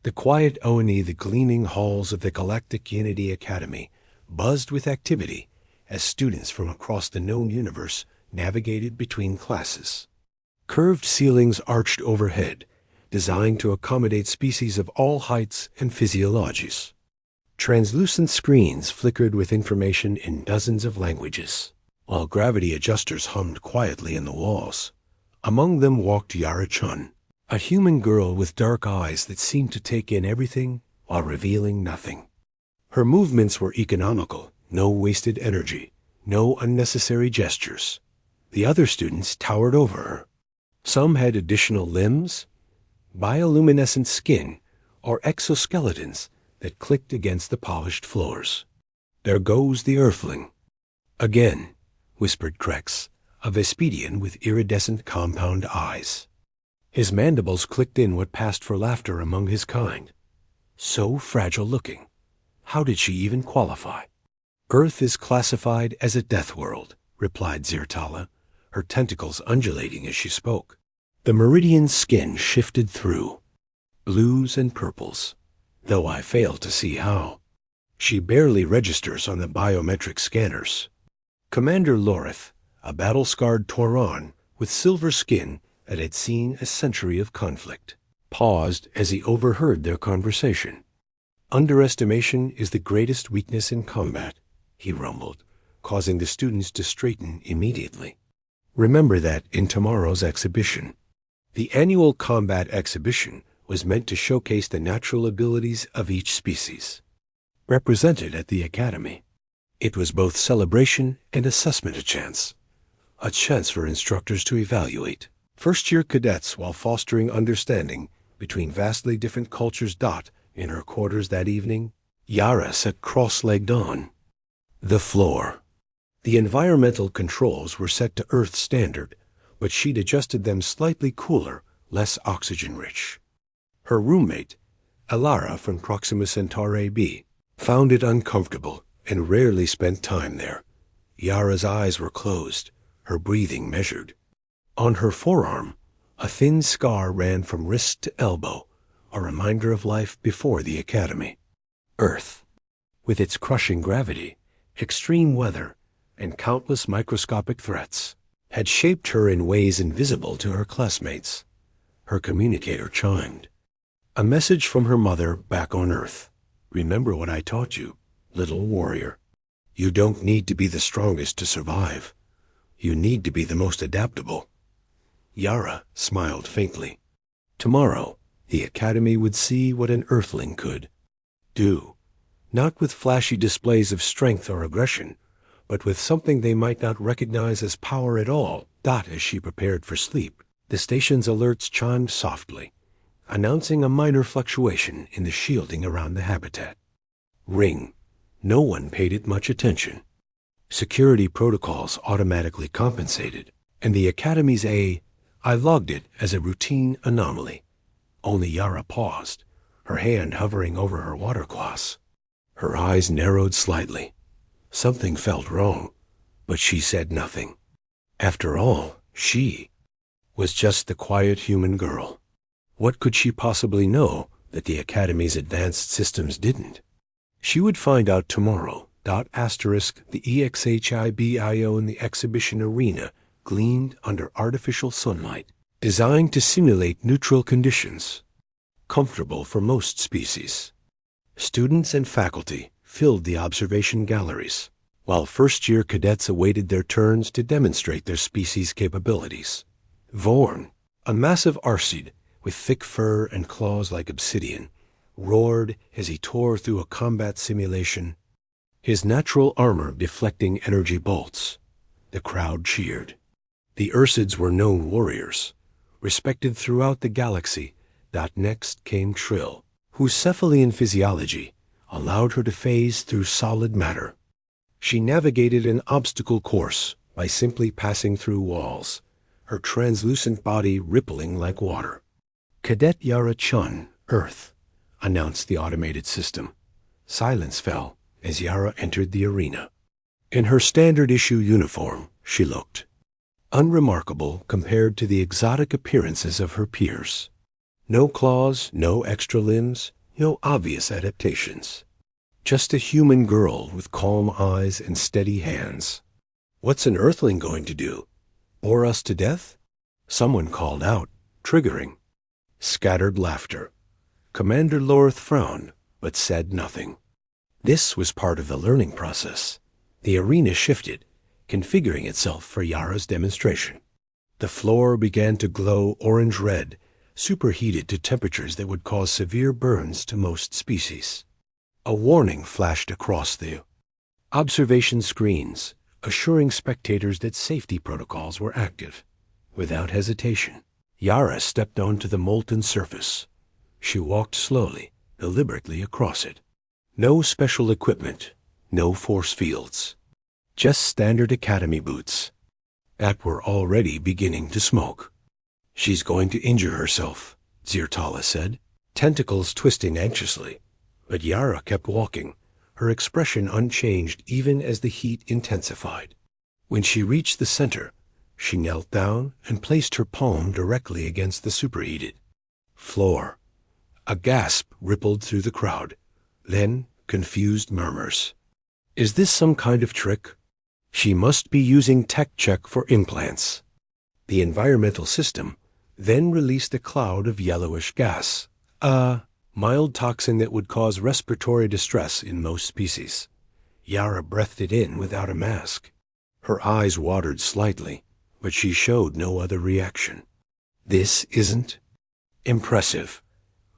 The quiet O&E, the gleaming halls of the Galactic Unity Academy, buzzed with activity as students from across the known universe navigated between classes. Curved ceilings arched overhead, designed to accommodate species of all heights and physiologies. Translucent screens flickered with information in dozens of languages, while gravity adjusters hummed quietly in the walls. Among them walked Yara Chun, a human girl with dark eyes that seemed to take in everything while revealing nothing. Her movements were economical, no wasted energy, no unnecessary gestures. The other students towered over her. Some had additional limbs, bioluminescent skin, or exoskeletons that clicked against the polished floors. "There goes the Earthling." "Again," whispered Krex, a Vespedian with iridescent compound eyes. His mandibles clicked in what passed for laughter among his kind. So fragile-looking. How did she even qualify? "Earth is classified as a death world," replied Zirtala, her tentacles undulating as she spoke. The meridian skin shifted through, blues and purples, though I fail to see how. She barely registers on the biometric scanners. Commander Lorith, a battle-scarred Tauran with silver skin that had seen a century of conflict, paused as he overheard their conversation. "Underestimation is the greatest weakness in combat," he rumbled, causing the students to straighten immediately. "Remember that in tomorrow's exhibition." The annual combat exhibition was meant to showcase the natural abilities of each species, represented at the Academy. It was both celebration and assessment a chance for instructors to evaluate first-year cadets while fostering understanding between vastly different cultures. In her quarters that evening, Yara sat cross-legged on the floor. The environmental controls were set to Earth standard, but she'd adjusted them slightly cooler, less oxygen-rich. Her roommate, Alara from Proxima Centauri b, found it uncomfortable and rarely spent time there. Yara's eyes were closed, her breathing measured. On her forearm, a thin scar ran from wrist to elbow, a reminder of life before the Academy. Earth, with its crushing gravity, extreme weather, and countless microscopic threats, had shaped her in ways invisible to her classmates. Her communicator chimed. A message from her mother back on Earth. "Remember what I taught you, little warrior. You don't need to be the strongest to survive. You need to be the most adaptable." Yara smiled faintly. Tomorrow, the Academy would see what an Earthling could do, not with flashy displays of strength or aggression, but with something they might not recognize as power at all. As she prepared for sleep, the station's alerts chimed softly, announcing a minor fluctuation in the shielding around the habitat. Ring. No one paid it much attention. Security protocols automatically compensated, and the Academy's I logged it as a routine anomaly. Only Yara paused, her hand hovering over her watercloths. Her eyes narrowed slightly. Something felt wrong, but she said nothing. After all, she was just the quiet human girl. What could she possibly know that the Academy's advanced systems didn't? She would find out tomorrow. The EXHIBIO in the exhibition arena gleamed under artificial sunlight, designed to simulate neutral conditions, comfortable for most species. Students and faculty filled the observation galleries, while first-year cadets awaited their turns to demonstrate their species' capabilities. Vorn, a massive Arseid with thick fur and claws like obsidian, roared as he tore through a combat simulation, his natural armor deflecting energy bolts. The crowd cheered. The Ursaids were known warriors, respected throughout the galaxy. Next came Trill, whose Cephalian physiology allowed her to phase through solid matter. She navigated an obstacle course by simply passing through walls, her translucent body rippling like water. "Cadet Yara Chun, Earth," announced the automated system. Silence fell as Yara entered the arena. In her standard-issue uniform, she looked unremarkable compared to the exotic appearances of her peers. No claws, no extra limbs, No obvious adaptations. Just a human girl with calm eyes and steady hands. What's an Earthling going to do? Bore us to death? Someone called out, triggering. Scattered laughter. Commander Lorth frowned, but said nothing. This was part of the learning process. The arena shifted, configuring itself for Yara's demonstration. The floor began to glow orange-red, superheated to temperatures that would cause severe burns to most species. A warning flashed across the observation screens, assuring spectators that safety protocols were active. Without hesitation, Yara stepped onto the molten surface. She walked slowly, deliberately across it. No special equipment, no force fields. Just standard academy boots that were already beginning to smoke. She's going to injure herself, Zirtala said, tentacles twisting anxiously. But Yara kept walking, her expression unchanged even as the heat intensified. When she reached the center, she knelt down and placed her palm directly against the superheated floor. A gasp rippled through the crowd, then confused murmurs. Is this some kind of trick? She must be using tech check for implants. The environmental system then released a cloud of yellowish gas, a mild toxin that would cause respiratory distress in most species. Yara breathed it in without a mask. Her eyes watered slightly, but she showed no other reaction. This isn't impressive.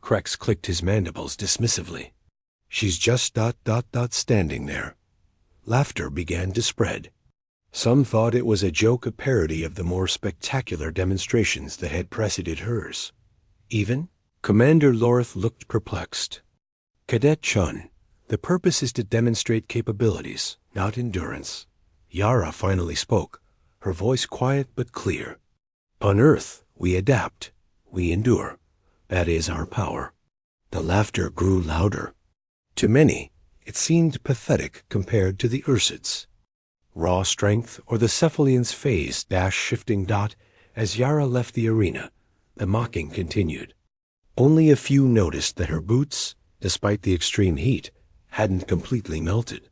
Krex clicked his mandibles dismissively. She's just standing there. Laughter began to spread. Some thought it was a joke, a parody of the more spectacular demonstrations that had preceded hers. Even Commander Lorth looked perplexed. Cadet Chun, the purpose is to demonstrate capabilities, not endurance. Yara finally spoke, her voice quiet but clear. On Earth, we adapt, we endure. That is our power. The laughter grew louder. To many, it seemed pathetic compared to the Ursids. Raw strength or the Cephalian's phase shifting dot as Yara left the arena, the mocking continued. Only a few noticed that her boots, despite the extreme heat, hadn't completely melted.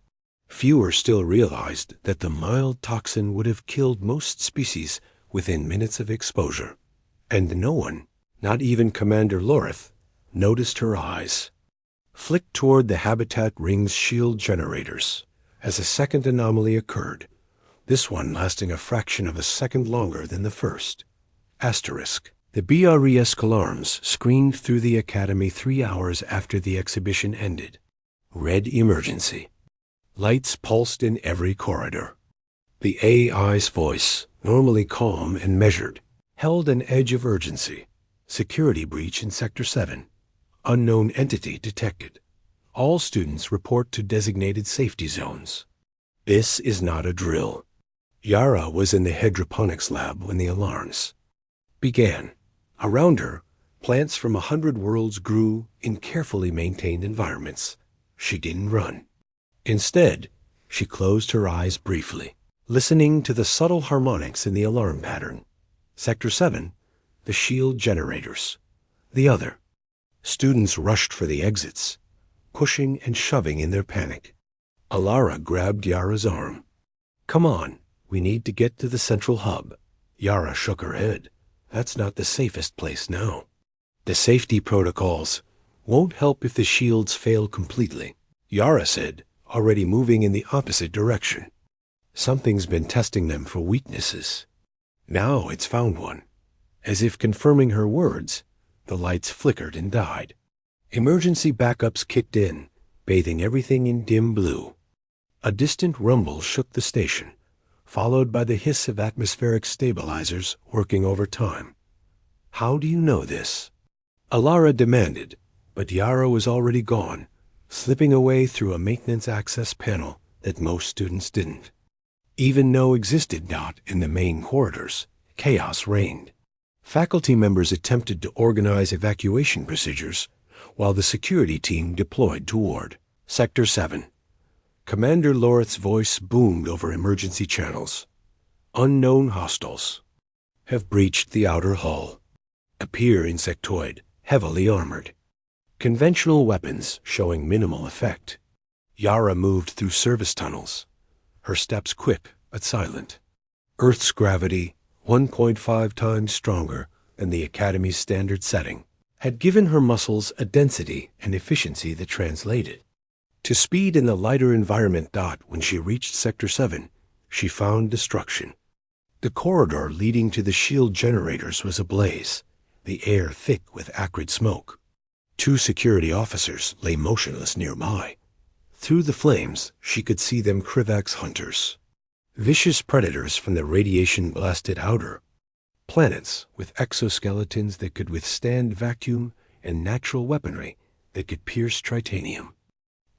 Fewer still realized that the mild toxin would have killed most species within minutes of exposure. And no one, not even Commander Lorth, noticed her eyes. Flicked toward the Habitat Ring's shield generators as a second anomaly occurred, this one lasting a fraction of a second longer than the first. Asterisk. The BRES alarms screened through the Academy 3 hours after the exhibition ended. Red emergency. Lights pulsed in every corridor. The AI's voice, normally calm and measured, held an edge of urgency. Security breach in Sector 7. Unknown entity detected. All students report to designated safety zones. This is not a drill. Yara was in the hydroponics lab when the alarms began. Around her, plants from 100 worlds grew in carefully maintained environments. She didn't run. Instead, she closed her eyes briefly, listening to the subtle harmonics in the alarm pattern. Sector 7, the shield generators. The other. Students rushed for the exits, pushing and shoving in their panic. Alara grabbed Yara's arm. Come on, we need to get to the central hub. Yara shook her head. That's not the safest place now. The safety protocols won't help if the shields fail completely, Yara said, already moving in the opposite direction. Something's been testing them for weaknesses. Now it's found one. As if confirming her words, the lights flickered and died. Emergency backups kicked in, bathing everything in dim blue. A distant rumble shook the station, followed by the hiss of atmospheric stabilizers working overtime. How do you know this? Alara demanded, but Yara was already gone, slipping away through a maintenance access panel that most students didn't. Even though existed not in the main corridors, chaos reigned. Faculty members attempted to organize evacuation procedures, while the security team deployed toward Sector 7. Commander Lorth's voice boomed over emergency channels. Unknown hostiles have breached the outer hull. Appear insectoid, heavily armored. conventional weapons showing minimal effect. Yara moved through service tunnels, her steps quick but silent. Earth's gravity, 1.5 times stronger than the Academy's standard setting, had given her muscles a density and efficiency that translated to speed in the lighter environment. When she reached Sector 7, she found destruction. The corridor leading to the shield generators was ablaze, the air thick with acrid smoke. 2 security officers lay motionless nearby. Through the flames, she could see them Krivax hunters, vicious predators from the radiation-blasted outer planets with exoskeletons that could withstand vacuum and natural weaponry that could pierce titanium.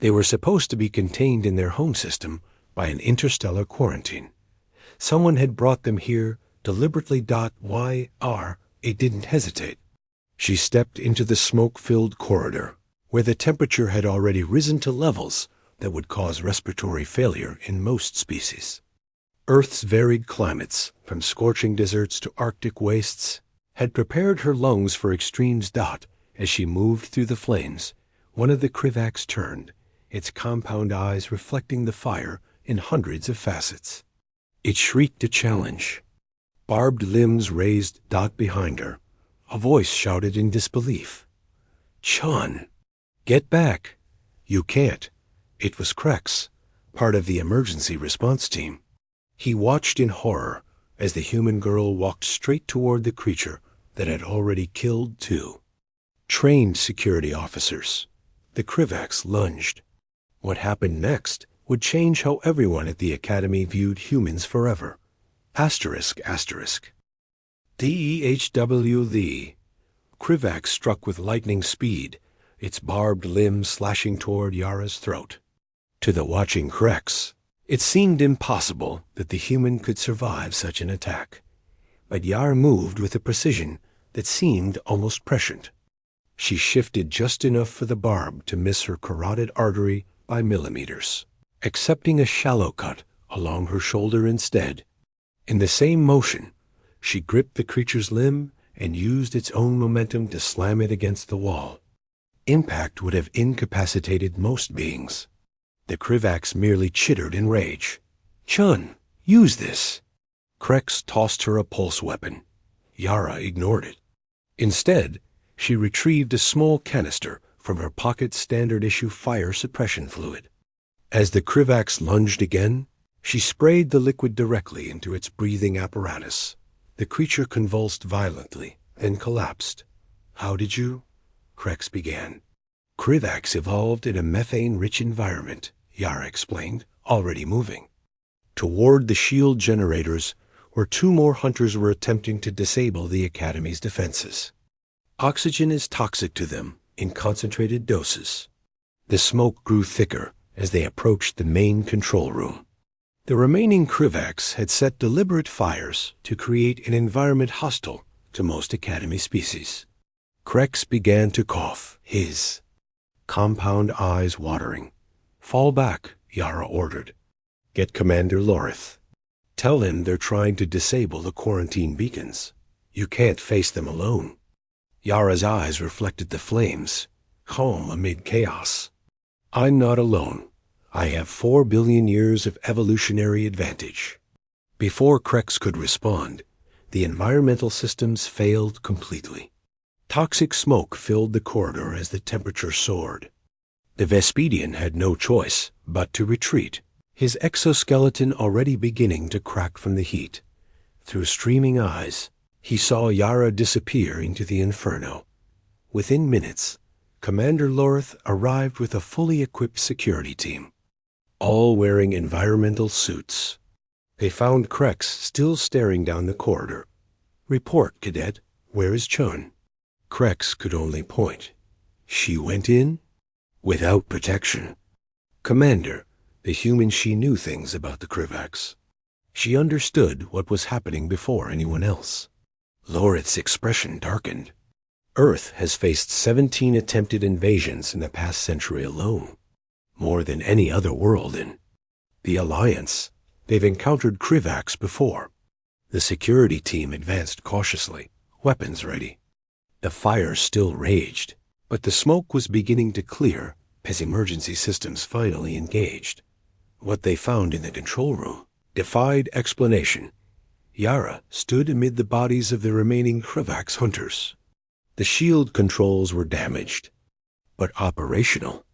They were supposed to be contained in their home system by an interstellar quarantine. Someone had brought them here deliberately. It didn't hesitate. She stepped into the smoke-filled corridor, where the temperature had already risen to levels that would cause respiratory failure in most species. Earth's varied climates, from scorching deserts to Arctic wastes, had prepared her lungs for extremes. As she moved through the flames, one of the Krivax turned, its compound eyes reflecting the fire in hundreds of facets. It shrieked a challenge. Barbed limbs raised. Behind her, a voice shouted in disbelief. "Chun! Get back!" "You can't." It was Krex, part of the emergency response team. He watched in horror as the human girl walked straight toward the creature that had already killed 2 trained security officers. The Krivax lunged. What happened next would change how everyone at the Academy viewed humans forever. DEHW. Krivax struck with lightning speed, its barbed limbs slashing toward Yara's throat. To the watching Krex, it seemed impossible that the human could survive such an attack. But Yara moved with a precision that seemed almost prescient. She shifted just enough for the barb to miss her carotid artery by millimeters, accepting a shallow cut along her shoulder instead. In the same motion, she gripped the creature's limb and used its own momentum to slam it against the wall. Impact would have incapacitated most beings. The Krivax merely chittered in rage. "Chun, use this." Krex tossed her a pulse weapon. Yara ignored it. Instead, she retrieved a small canister from her pocket standard-issue fire suppression fluid. As the Krivax lunged again, she sprayed the liquid directly into its breathing apparatus. The creature convulsed violently, then collapsed. "How did you?" Krex began. "Krivax evolved in a methane-rich environment," Yara explained, already moving. Toward the shield generators, where 2 more hunters were attempting to disable the Academy's defenses. Oxygen is toxic to them in concentrated doses. The smoke grew thicker as they approached the main control room. The remaining Krivax had set deliberate fires to create an environment hostile to most Academy species. Krex began to cough, his compound eyes watering. "Fall back," Yara ordered. "Get Commander Lorith. Tell him they're trying to disable the quarantine beacons. You can't face them alone." Yara's eyes reflected the flames, calm amid chaos. "I'm not alone. I have 4 billion years of evolutionary advantage." Before Krex could respond, the environmental systems failed completely. Toxic smoke filled the corridor as the temperature soared. The Vespedian had no choice but to retreat, his exoskeleton already beginning to crack from the heat. Through streaming eyes, he saw Yara disappear into the inferno. Within minutes, Commander Lorith arrived with a fully equipped security team, all wearing environmental suits. They found Krex still staring down the corridor. "Report, Cadet. Where is Chun?" Krex could only point. "She went in?" "Without protection." "Commander," the human she knew things about the Krivax. She understood what was happening before anyone else. Lorith's expression darkened. Earth has faced 17 attempted invasions in the past century alone, more than any other world in the Alliance. They've encountered Krivax before. The security team advanced cautiously, weapons ready. The fire still raged, But the smoke was beginning to clear as emergency systems finally engaged. What they found in the control room defied explanation. Yara stood amid the bodies of the remaining Krivax hunters. The shield controls were damaged, but operational.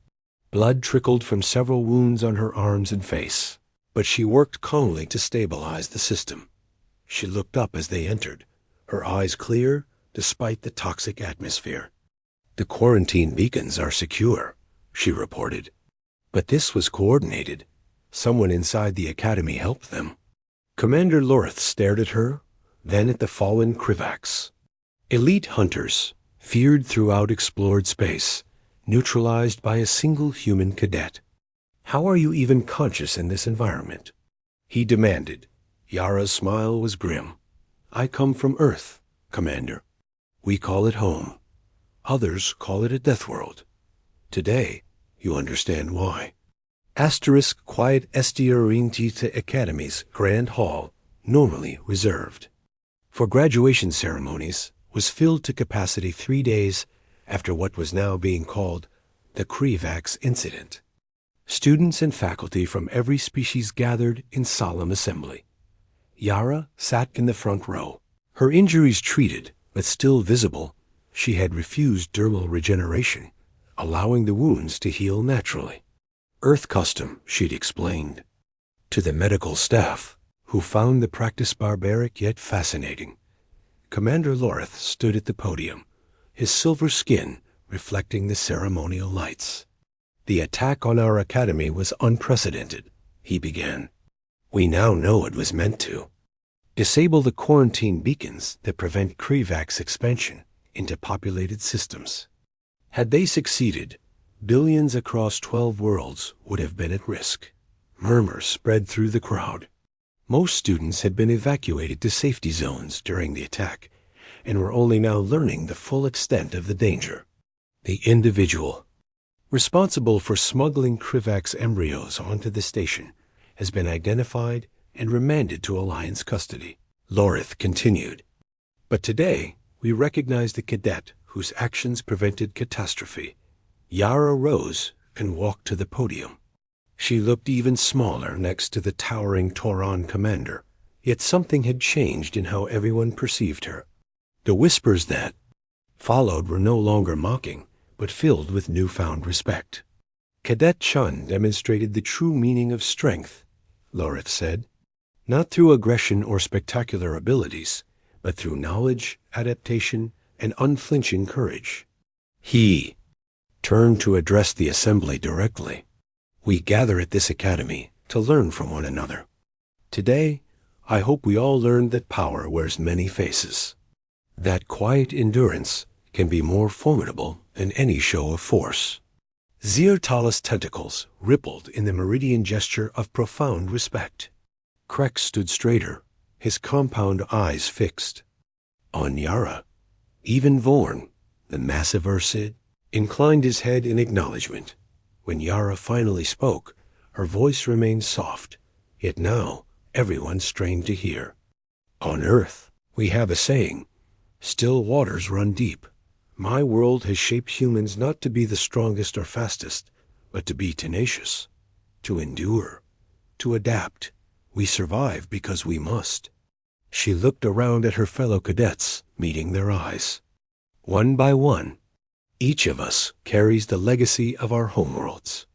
Blood trickled from several wounds on her arms and face, but she worked calmly to stabilize the system. She looked up as they entered, her eyes clear despite the toxic atmosphere. "The quarantine beacons are secure," she reported. But this was coordinated. Someone inside the academy helped them. Commander Lorth stared at her, then at the fallen Krivax. Elite hunters, feared throughout explored space, neutralized by a single human cadet. "How are you even conscious in this environment?" he demanded. Yara's smile was grim. "I come from Earth, Commander. We call it home. Others call it a death world. Today, you understand why." Asterisk Quiet Estiorintita Academy's Grand Hall, normally reserved for graduation ceremonies, was filled to capacity 3 days after what was now being called the Krivax incident. Students and faculty from every species gathered in solemn assembly. Yara sat in the front row. Her injuries treated, but still visible, she had refused dermal regeneration, allowing the wounds to heal naturally. Earth custom, she'd explained. To the medical staff, who found the practice barbaric yet fascinating. Commander Lorth stood at the podium, his silver skin reflecting the ceremonial lights. "The attack on our academy was unprecedented," he began. "We now know it was meant to. Disable the quarantine beacons that prevent Krivax expansion into populated systems. Had they succeeded, billions across 12 worlds would have been at risk." Murmurs spread through the crowd. Most students had been evacuated to safety zones during the attack and were only now learning the full extent of the danger. The individual responsible for smuggling Krivax embryos onto the station has been identified and remanded to Alliance custody. Lorith continued. "But today, we recognize the cadet whose actions prevented catastrophe." Yara rose and walked to the podium. She looked even smaller next to the towering Tauran commander, yet something had changed in how everyone perceived her. The whispers that followed were no longer mocking, but filled with newfound respect. "Cadet Chun demonstrated the true meaning of strength," Lorith said. "Not through aggression or spectacular abilities, but through knowledge, adaptation, and unflinching courage." He turned to address the assembly directly. "We gather at this academy to learn from one another. Today, I hope we all learn that power wears many faces, that quiet endurance can be more formidable than any show of force." Zirtalis' tentacles rippled in the meridian gesture of profound respect. Krex stood straighter, his compound eyes fixed on Yara. Even Vorn, the massive Ursid, inclined his head in acknowledgement. When Yara finally spoke, her voice remained soft, yet now everyone strained to hear. "On Earth, we have a saying, 'Still waters run deep.' My world has shaped humans not to be the strongest or fastest, but to be tenacious, to endure, to adapt. We survive because we must." She looked around at her fellow cadets, meeting their eyes. "One by one, each of us carries the legacy of our homeworlds.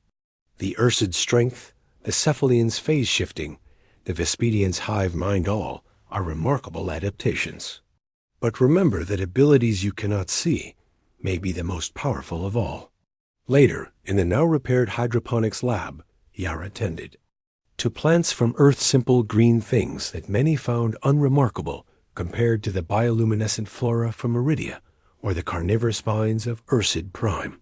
The Ursid's strength, the Cephalian's phase shifting, the Vespedian's hive mind all are remarkable adaptations. But remember that abilities you cannot see may be the most powerful of all." Later, in the now-repaired hydroponics lab, Yara tended to plants from Earth-simple green things that many found unremarkable compared to the bioluminescent flora from Meridia or the carnivorous vines of Ursid Prime.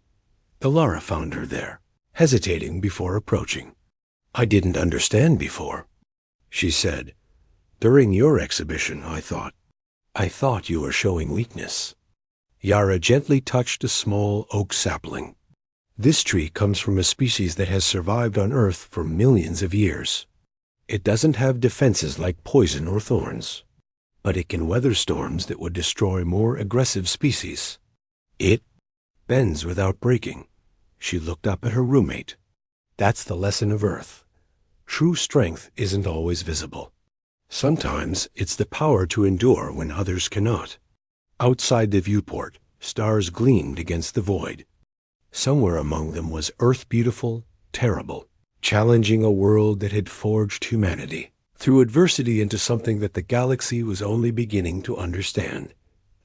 Ilara found her there, hesitating before approaching. "I didn't understand before," she said. "During your exhibition, I thought you were showing weakness." Yara gently touched a small oak sapling. "This tree comes from a species that has survived on Earth for millions of years. It doesn't have defenses like poison or thorns, but it can weather storms that would destroy more aggressive species. It bends without breaking. She looked up at her roommate. That's the lesson of Earth. True strength isn't always visible. Sometimes it's the power to endure when others cannot. Outside the viewport, stars gleamed against the void. Somewhere among them was Earth beautiful, terrible, challenging a world that had forged humanity through adversity into something that the galaxy was only beginning to understand.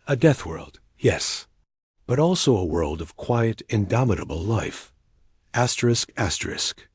A death world, yes, but also a world of quiet, indomitable life. Asterisk, asterisk.